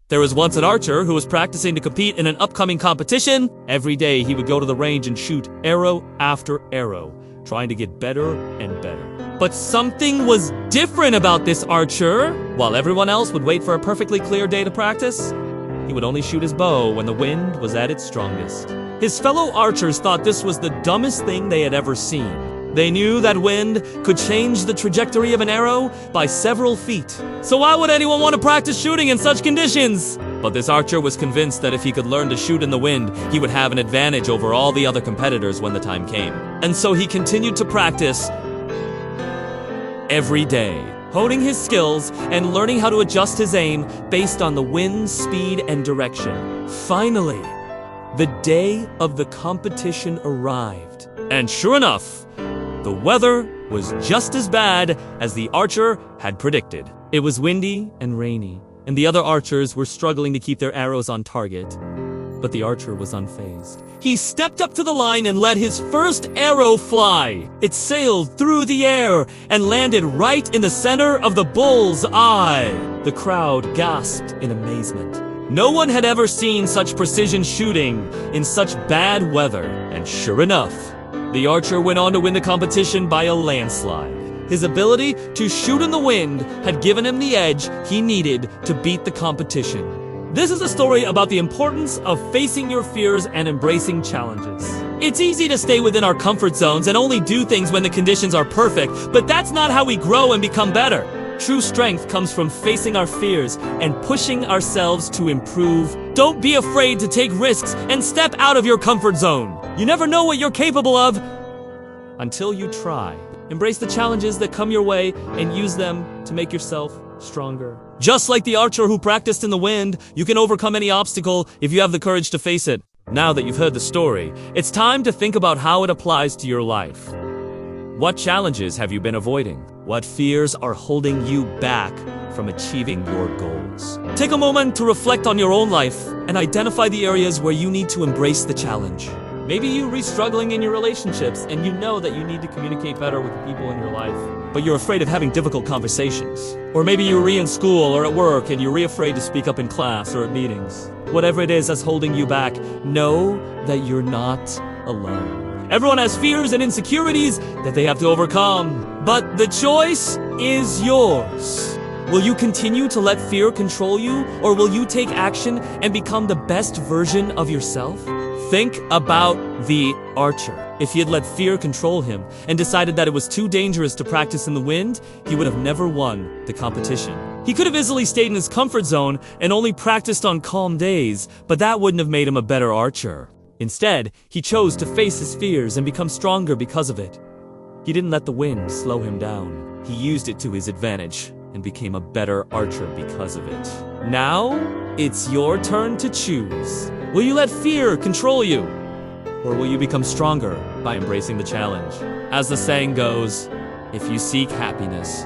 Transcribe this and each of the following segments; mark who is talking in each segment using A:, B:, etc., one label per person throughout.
A: There was once an archer who was practicing to compete in an upcoming competition. Every day he would go to the range and shoot arrow after arrow, trying to get better and better. But something was different about this archer. While everyone else would wait for a perfectly clear day to practice, he would only shoot his bow when the wind was at its strongest. His fellow archers thought this was the dumbest thing they had ever seen. They knew that wind could change the trajectory of an arrow by several feet. So why would anyone want to practice shooting in such conditions? But this archer was convinced that if he could learn to shoot in the wind, he would have an advantage over all the other competitors when the time came. And so he continued to practice every day, honing his skills and learning how to adjust his aim based on the wind, speed, and direction. Finally, the day of the competition arrived. And sure enough, the weather was just as bad as the archer had predicted. It was windy and rainy, and the other archers were struggling to keep their arrows on target. But the archer was unfazed. He stepped up to the line and let his first arrow fly. It sailed through the air and landed right in the center of the bull's eye. The crowd gasped in amazement. No one had ever seen such precision shooting in such bad weather. And sure enough, the archer went on to win the competition by a landslide. His ability to shoot in the wind had given him the edge he needed to beat the competition. This is a story about the importance of facing your fears and embracing challenges. It's easy to stay within our comfort zones and only do things when the conditions are perfect, but that's not how we grow and become better. True strength comes from facing our fears and pushing ourselves to improve. Don't be afraid to take risks and step out of your comfort zone. You never know what you're capable of until you try. Embrace the challenges that come your way and use them to make yourself stronger. Just like the archer who practiced in the wind, you can overcome any obstacle if you have the courage to face it. Now that you've heard the story, it's time to think about how it applies to your life. What challenges have you been avoiding? What fears are holding you back from achieving your goals? Take a moment to reflect on your own life and identify the areas where you need to embrace the challenge. Maybe you're struggling in your relationships and you know that you need to communicate better with the people in your life, but you're afraid of having difficult conversations. Or maybe you're in school or at work and you're afraid to speak up in class or at meetings. Whatever it is that's holding you back, know that you're not alone. Everyone has fears and insecurities that they have to overcome, but the choice is yours. Will you continue to let fear control you, or will you take action and become the best version of yourself? Think about the archer. If he had let fear control him and decided that it was too dangerous to practice in the wind, he would have never won the competition. He could have easily stayed in his comfort zone and only practiced on calm days, but that wouldn't have made him a better archer. Instead, he chose to face his fears and become stronger because of it. He didn't let the wind slow him down. He used it to his advantage and became a better archer because of it. Now, it's your turn to choose. Will you let fear control you? Or will you become stronger by embracing the challenge? As the saying goes, if you seek happiness,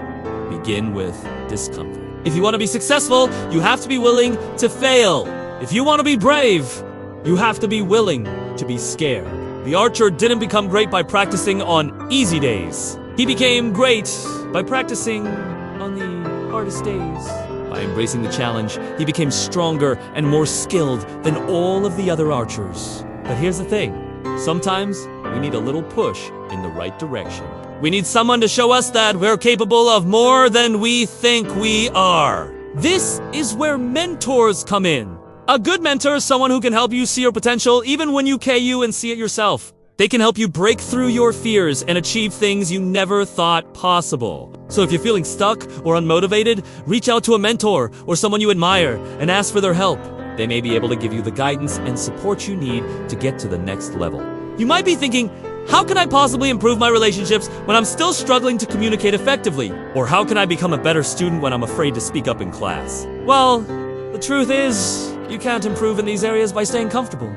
A: begin with discomfort. If you want to be successful, you have to be willing to fail. If you want to be brave, you have to be willing to be scared. The archer didn't become great by practicing on easy days. He became great by practicing on the hardest days. By embracing the challenge, he became stronger and more skilled than all of the other archers. But here's the thing. Sometimes we need a little push in the right direction. We need someone to show us that we're capable of more than we think we are. This is where mentors come in. A good mentor is someone who can help you see your potential even when you KU and see it yourself. They can help you break through your fears and achieve things you never thought possible. So if you're feeling stuck or unmotivated, reach out to a mentor or someone you admire and ask for their help. They may be able to give you the guidance and support you need to get to the next level. You might be thinking, how can I possibly improve my relationships when I'm still struggling to communicate effectively? Or how can I become a better student when I'm afraid to speak up in class? Well, the truth is, you can't improve in these areas by staying comfortable.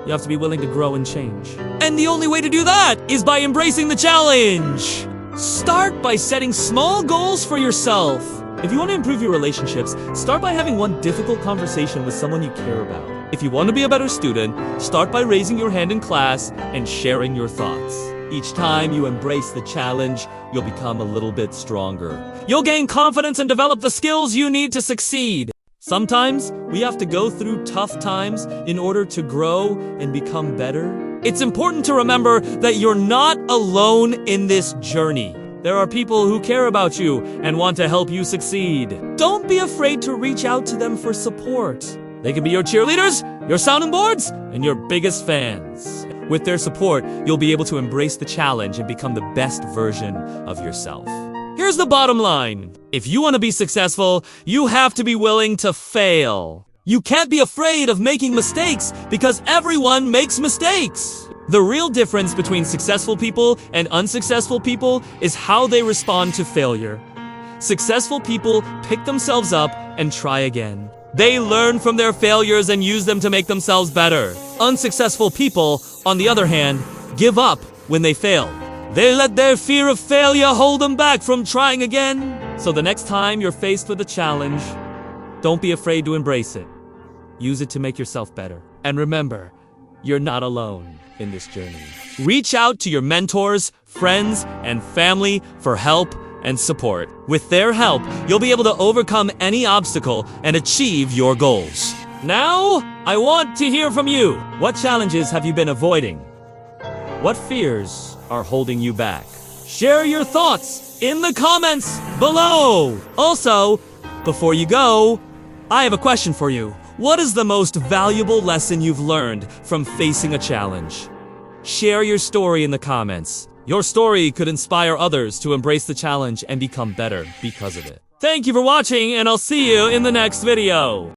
A: You have to be willing to grow and change. And the only way to do that is by embracing the challenge. Start by setting small goals for yourself. If you want to improve your relationships, start by having one difficult conversation with someone you care about. If you want to be a better student, start by raising your hand in class and sharing your thoughts. Each time you embrace the challenge, you'll become a little bit stronger. You'll gain confidence and develop the skills you need to succeed. Sometimes we have to go through tough times in order to grow and become better. It's important to remember that you're not alone in this journey. There are people who care about you and want to help you succeed. Don't be afraid to reach out to them for support. They can be your cheerleaders, your sounding boards, and your biggest fans. With their support, you'll be able to embrace the challenge and become the best version of yourself. Here's the bottom line. If you want to be successful, you have to be willing to fail. You can't be afraid of making mistakes because everyone makes mistakes. The real difference between successful people and unsuccessful people is how they respond to failure. Successful people pick themselves up and try again. They learn from their failures and use them to make themselves better. Unsuccessful people, on the other hand, give up when they fail. They let their fear of failure hold them back from trying again. So the next time you're faced with a challenge, don't be afraid to embrace it. Use it to make yourself better. And remember, you're not alone in this journey. Reach out to your mentors, friends, and family for help and support. With their help, you'll be able to overcome any obstacle and achieve your goals. Now, I want to hear from you. What challenges have you been avoiding? What fears are holding you back? Share your thoughts in the comments below. Also, before you go, I have a question for you. What is the most valuable lesson you've learned from facing a challenge? Share your story in the comments. Your story could inspire others to embrace the challenge and become better because of it. Thank you for watching, and I'll see you in the next video.